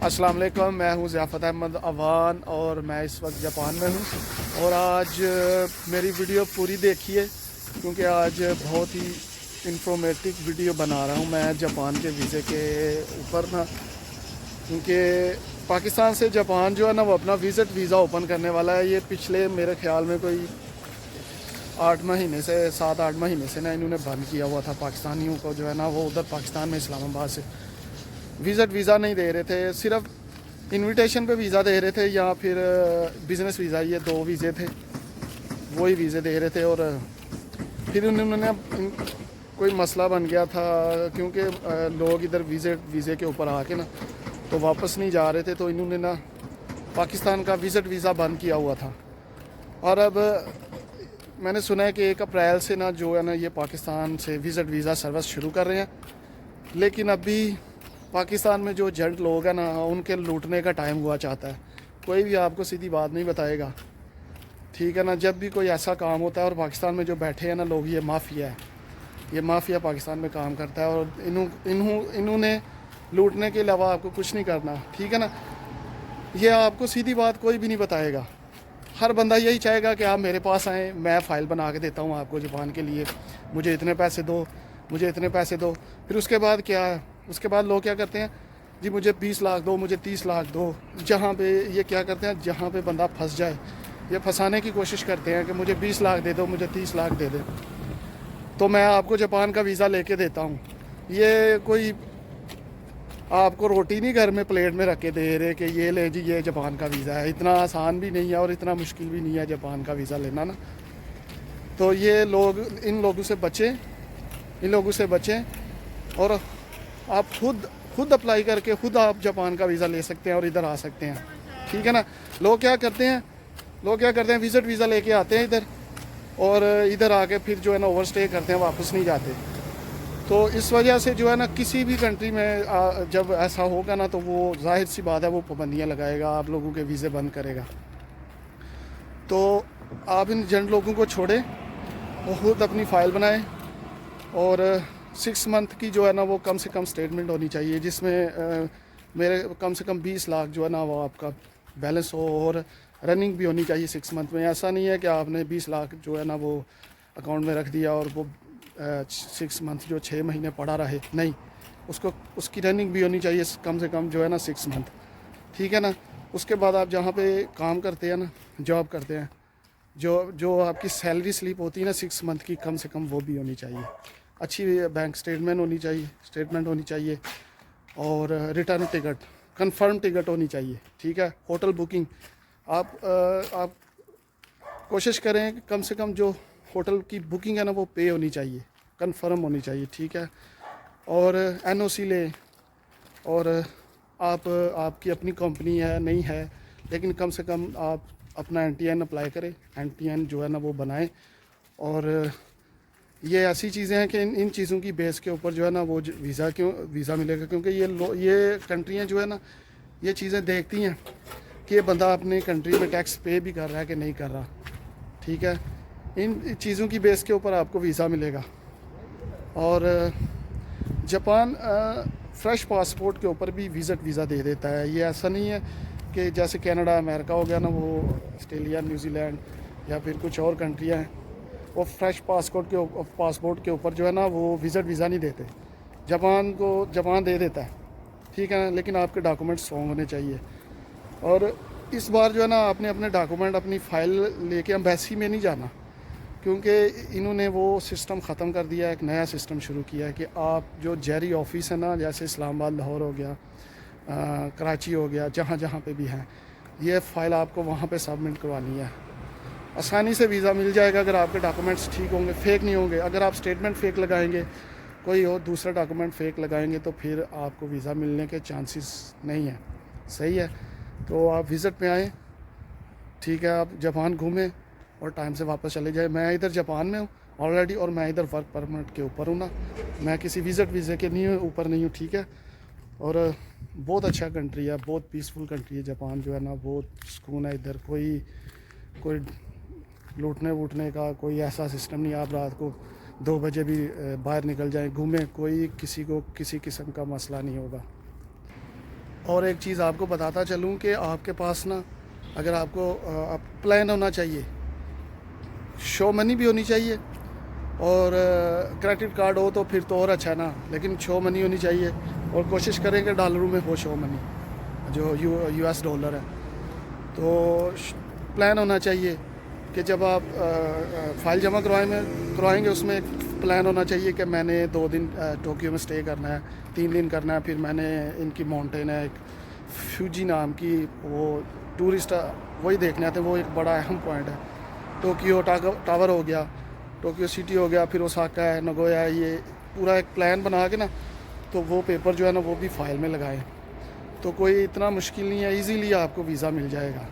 अस्सलाम वालेकुम, मैं हूं ज़ियाफ़त अहमद अवान और मैं इस वक्त जापान में हूं। और आज मेरी वीडियो पूरी देखिए क्योंकि आज बहुत ही इंफॉर्मेटिव वीडियो बना रहा हूं मैं जापान के वीज़े के ऊपर ना। क्योंकि पाकिस्तान से जापान जो है ना वो अपना विज़िट वीज़ा ओपन करने वाला है। ये पिछले मेरे ख्याल में कोई 7-8 महीने से ना इन्होंने बंद किया हुआ था पाकिस्तानियों को, जो है ना वो उधर पाकिस्तान में इस्लामाबाद से विज़िट वीज़ा नहीं दे रहे थे, सिर्फ इनविटेशन पे वीज़ा दे रहे थे या फिर बिज़नेस वीज़ा। ये 2 वीज़े थे, वही वीज़े दे रहे थे। और फिर उन्होंने कोई मसला बन गया था क्योंकि लोग इधर वीज़े के ऊपर आके ना तो वापस नहीं जा रहे थे, तो इन्होंने ना पाकिस्तान का विज़िट वीज़ा बंद किया हुआ था। और अब मैंने सुना है कि 1 अप्रैल से ना जो है ना ये पाकिस्तान से विज़िट वीज़ा सर्विस शुरू कर रहे हैं। लेकिन अभी पाकिस्तान में जो एजेंट लोग हैं ना उनके लूटने का टाइम हुआ चाहता है। कोई भी आपको सीधी बात नहीं बताएगा, ठीक है ना। जब भी कोई ऐसा काम होता है, और पाकिस्तान में जो बैठे हैं ना लोग, ये माफिया है, ये माफिया पाकिस्तान में काम करता है। और इन्होंने लूटने के अलावा आपको कुछ नहीं करना, ठीक है ना। ये आपको सीधी बात कोई भी नहीं बताएगा। हर बंदा यही चाहेगा कि आप मेरे पास आएँ, मैं फ़ाइल बना के देता हूँ आपको जापान के लिए, मुझे इतने पैसे दो, मुझे इतने पैसे दो। फिर उसके बाद क्या है, उसके बाद लोग क्या करते हैं, जी मुझे 20 लाख दो, मुझे 30 लाख दो। जहाँ पे ये क्या करते हैं, जहाँ पे बंदा फंस जाए, ये फंसाने की कोशिश करते हैं कि मुझे 20 लाख दे दो, मुझे 30 लाख दे दे, तो मैं आपको जापान का वीज़ा लेके देता हूँ। ये कोई आपको रोटी नहीं घर में प्लेट में रख के दे रहे कि ये ले जी, ये जापान का वीज़ा है। इतना आसान भी नहीं है और इतना मुश्किल भी नहीं है जापान का वीज़ा लेना ना। तो ये लोग, इन लोगों से बचें, इन लोगों से बचें। और आप खुद अप्लाई करके खुद आप जापान का वीज़ा ले सकते हैं और इधर आ सकते हैं, ठीक है ना। लोग क्या करते हैं, विज़िट वीज़ा लेके आते हैं इधर, और इधर आके फिर जो है ना ओवर स्टे करते हैं, वापस नहीं जाते। तो इस वजह से जो है ना किसी भी कंट्री में जब ऐसा होगा ना तो वो जाहिर सी बात है वो पाबंदियाँ लगाएगा, आप लोगों के वीज़े बंद करेगा। तो आप इन एजेंट लोगों को छोड़ें, वो खुद अपनी फ़ाइल बनाएं। और 6 मंथ की जो है ना वो कम से कम स्टेटमेंट होनी चाहिए, जिसमें मेरे कम से कम 20 लाख जो है ना वो आपका बैलेंस हो, और रनिंग भी होनी चाहिए 6 मंथ में। ऐसा नहीं है कि आपने 20 लाख जो है ना वो अकाउंट में रख दिया और वो 6 मंथ जो 6 महीने पड़ा रहे, नहीं, उसकी रनिंग भी होनी चाहिए कम से कम जो है ना 6 मंथ, ठीक है ना। उसके बाद आप जहाँ पे काम करते हैं ना, जॉब करते हैं, जो आपकी सैलरी स्लिप होती है ना 6 मंथ की, कम से कम वो भी होनी चाहिए। अच्छी बैंक स्टेटमेंट होनी चाहिए। और रिटर्न टिकट, कंफर्म टिकट होनी चाहिए, ठीक है। होटल बुकिंग, आप कोशिश करें कि कम से कम जो होटल की बुकिंग है ना वो पे होनी चाहिए, कंफर्म होनी चाहिए, ठीक है। और एनओसी लें। और आपकी अपनी कंपनी है नहीं है, लेकिन कम से कम आप अपना एनटीएन अप्लाई करें, एनटीएन जो है ना वो बनाएं। और ये ऐसी चीज़ें हैं कि इन चीज़ों की बेस के ऊपर जो है ना वो वीज़ा मिलेगा। क्योंकि ये कंट्रियाँ जो है ना ये चीज़ें देखती हैं कि ये बंदा अपनी कंट्री में टैक्स पे भी कर रहा है कि नहीं कर रहा, ठीक है। इन चीज़ों की बेस के ऊपर आपको वीज़ा मिलेगा। और जापान फ़्रेश पासपोर्ट के ऊपर भी विज़िट वीज़ा दे देता है। ये ऐसा नहीं है कि जैसे कनाडा, अमेरिका हो गया ना, वो ऑस्ट्रेलिया, न्यूजीलैंड या फिर कुछ और कंट्रियाँ हैं, वो फ्रेश पासपोर्ट के ऊपर जो है ना वो विज़िट वीज़ा नहीं देते। जापान दे देता है, ठीक है ना, लेकिन आपके डॉक्यूमेंट स्ट्रॉन्ग होने चाहिए। और इस बार जो है ना आपने अपने डॉक्यूमेंट, अपनी फ़ाइल लेके एम्बेसी में नहीं जाना, क्योंकि इन्होंने वो सिस्टम ख़त्म कर दिया है। एक नया सिस्टम शुरू किया है कि आप जो जेरी ऑफिस है ना, जैसे इस्लामाबाद, लाहौर हो गया, कराची हो गया, जहाँ जहाँ पे भी हैं, ये फ़ाइल आपको वहाँ पे सबमिट करवानी है। आसानी से वीज़ा मिल जाएगा अगर आपके डॉक्यूमेंट्स ठीक होंगे, फेक नहीं होंगे। अगर आप स्टेटमेंट फेक लगाएंगे, कोई और दूसरा डॉक्यूमेंट फेक लगाएंगे, तो फिर आपको वीज़ा मिलने के चांसेस नहीं है। सही है, तो आप विज़िट में आएँ, ठीक है। आप जापान घूमें और टाइम से वापस चले जाए। मैं इधर जापान में हूँ ऑलरेडी, और मैं इधर वर्क परमिट के ऊपर हूँ ना, मैं किसी विज़िट वीज़े के नहीं ऊपर नहीं हूँ, ठीक है। और बहुत अच्छा कंट्री है, बहुत पीसफुल कंट्री है जापान जो है ना, बहुत सुकून है इधर। कोई लूटने वूटने का कोई ऐसा सिस्टम नहीं। आप रात को 2 बजे भी बाहर निकल जाएं, घूमें, कोई किसी को किसी किस्म का मसला नहीं होगा। और एक चीज़ आपको बताता चलूँ कि आपके पास ना, अगर आपको प्लान होना चाहिए, शो मनी भी होनी चाहिए, और क्रेडिट कार्ड हो तो फिर तो और अच्छा है ना, लेकिन शो मनी होनी चाहिए। और कोशिश करें कि डॉलरों में हो शो मनी, जो यूएस डॉलर है। तो प्लान होना चाहिए कि जब आप फाइल जमा करवाएंगे, उसमें एक प्लान होना चाहिए कि मैंने 2 दिन टोक्यो में स्टे करना है, 3 दिन करना है। फिर मैंने इनकी माउंटेन है एक फ्यूजी नाम की, वो टूरिस्ट वही देखने आते हैं, वो एक बड़ा अहम पॉइंट है। टोक्यो टावर हो गया, टोक्यो सिटी हो गया, फिर ओसाका है, नगोया है, ये पूरा एक प्लान बना के ना, तो वो पेपर जो है ना वो भी फाइल में लगाएं। तो कोई इतना मुश्किल नहीं है, इजीली आपको वीज़ा मिल जाएगा।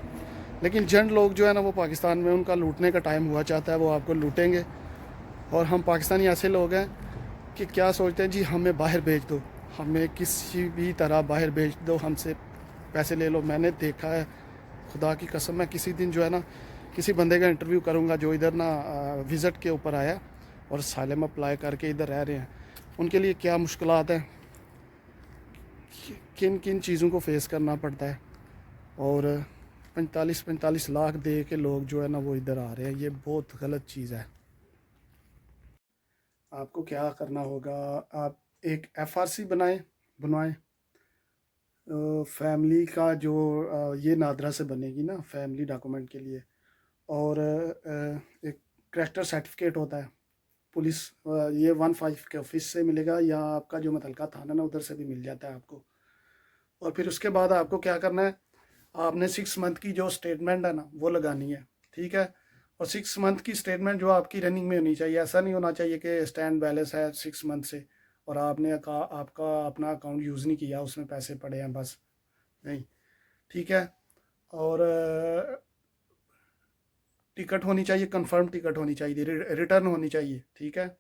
लेकिन जंड लोग जो है ना वो पाकिस्तान में, उनका लूटने का टाइम हुआ चाहता है, वो आपको लूटेंगे। और हम पाकिस्तानी ऐसे लोग हैं कि क्या सोचते हैं जी, हमें बाहर भेज दो, हमें किसी भी तरह बाहर भेज दो, हमसे पैसे ले लो। मैंने देखा है, खुदा की कसम, मैं किसी दिन जो है ना किसी बंदे का इंटरव्यू करूंगा जो इधर ना विज़िट के ऊपर आया और साइलम अप्लाई करके इधर रह रहे हैं, उनके लिए क्या मुश्किलात हैं, किन किन चीज़ों को फेस करना पड़ता है। और 45-45 लाख दे के लोग जो है ना वो इधर आ रहे हैं, ये बहुत गलत चीज़ है। आपको क्या करना होगा, आप एक एफआरसी बनवाएं फैमिली का, जो ये नादरा से बनेगी ना फैमिली डॉक्यूमेंट के लिए। और एक करेक्टर सर्टिफिकेट होता है पुलिस, ये 15 के ऑफिस से मिलेगा, या आपका जो मुतलका थाना ना उधर से भी मिल जाता है आपको। और फिर उसके बाद आपको क्या करना है, आपने 6 मंथ की जो स्टेटमेंट है ना वो लगानी है, ठीक है। और 6 मंथ की स्टेटमेंट जो आपकी रनिंग में होनी चाहिए, ऐसा नहीं होना चाहिए कि स्टैंड बैलेंस है 6 मंथ से और आपने आपका अपना अकाउंट यूज़ नहीं किया, उसमें पैसे पड़े हैं बस, नहीं, ठीक है। और टिकट होनी चाहिए, कंफर्म टिकट होनी चाहिए, रिटर्न होनी चाहिए, ठीक है।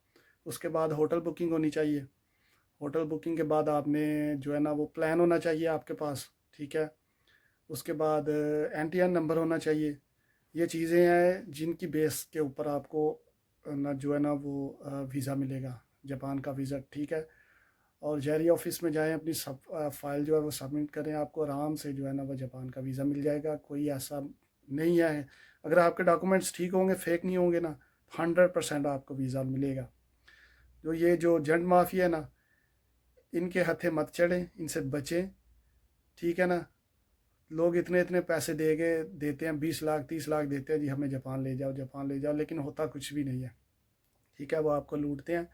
उसके बाद होटल बुकिंग होनी चाहिए, होटल बुकिंग के बाद आपने जो है ना वो प्लान होना चाहिए आपके पास, ठीक है। उसके बाद एनटीआर नंबर होना चाहिए। ये चीज़ें हैं जिनकी बेस के ऊपर आपको ना जो है ना वो वीज़ा मिलेगा, जापान का वीज़ा, ठीक है। और जहरी ऑफिस में जाएं, अपनी सब फाइल जो है वो सबमिट करें, आपको आराम से जो है ना वो जापान का वीज़ा मिल जाएगा। कोई ऐसा नहीं है, अगर आपके डॉक्यूमेंट्स ठीक होंगे, फेक नहीं होंगे ना, 100% आपको वीज़ा मिलेगा। जो ये जो जंड माफिया है ना, इनके हथे मत चढ़ें, इनसे बचें, ठीक है ना। लोग इतने इतने पैसे देते हैं, 20 लाख 30 लाख देते हैं जी, हमें जापान ले जाओ, जापान ले जाओ, लेकिन होता कुछ भी नहीं है, ठीक है। वो आपको लूटते हैं।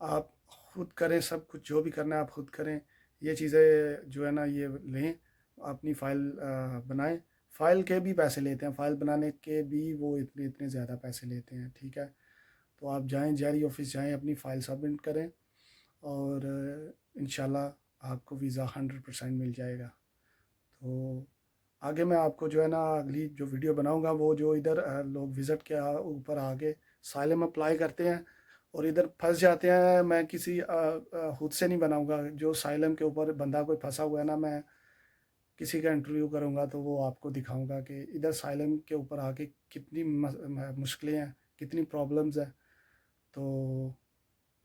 आप खुद करें सब कुछ, जो भी करना है आप खुद करें। ये चीज़ें जो है ना ये लें, अपनी फ़ाइल बनाएं। फ़ाइल के भी पैसे लेते हैं, फ़ाइल बनाने के भी वो इतने इतने ज़्यादा पैसे लेते हैं, ठीक है। तो आप जाएं, जारी ऑफिस जाएं, अपनी फ़ाइल सबमिट करें, और इंशाल्लाह आपको वीज़ा 100% मिल जाएगा। तो आगे मैं आपको जो है ना अगली जो वीडियो बनाऊंगा, वो जो इधर लोग विज़िट के ऊपर आगे साइलम अप्लाई करते हैं और इधर फंस जाते हैं, मैं किसी खुद से नहीं बनाऊंगा। जो साइलम के ऊपर बंदा कोई फंसा हुआ है ना, मैं किसी का इंटरव्यू करूंगा तो वो आपको दिखाऊंगा कि इधर साइलम के ऊपर आके कितनी मुश्किलें हैं, कितनी प्रॉब्लम्स हैं। तो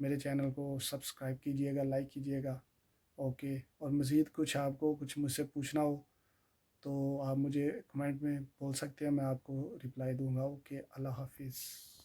मेरे चैनल को सब्सक्राइब कीजिएगा, लाइक कीजिएगा, ओके। और मज़ीद कुछ आपको कुछ मुझसे पूछना हो तो आप मुझे कमेंट में बोल सकते हैं, मैं आपको रिप्लाई दूंगा। ओके, अल्लाह हाफिज़।